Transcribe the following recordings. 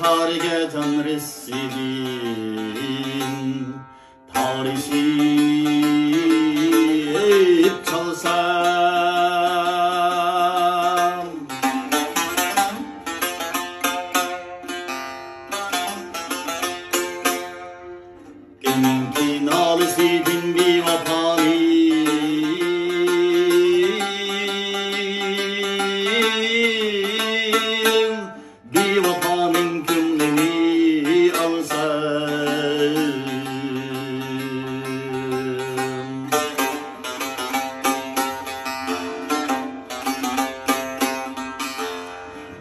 yukarıga tanrısıdin tarihi çalsam Kimin nalısıdin bir vapani bir vapanın kümleni alsam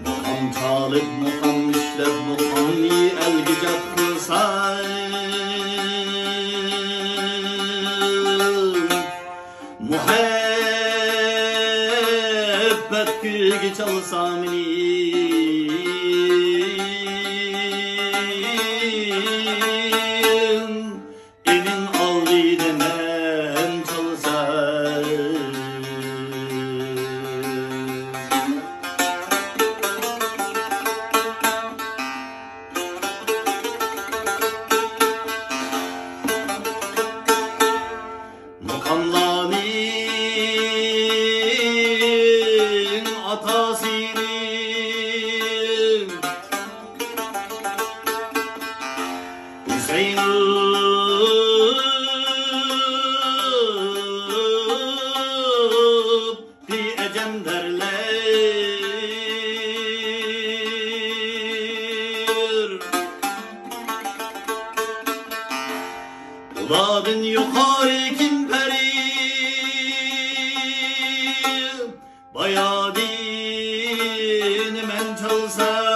Mukam çalıp mukam işlep mukamni elgicet kılsam Muhabbet gülgü çalsam Emin aldıydı men çalsam Mukamlanin atasinin Hüseyin'u bir ecem derler Uladın yukarı kim peri Bayadin men çalsam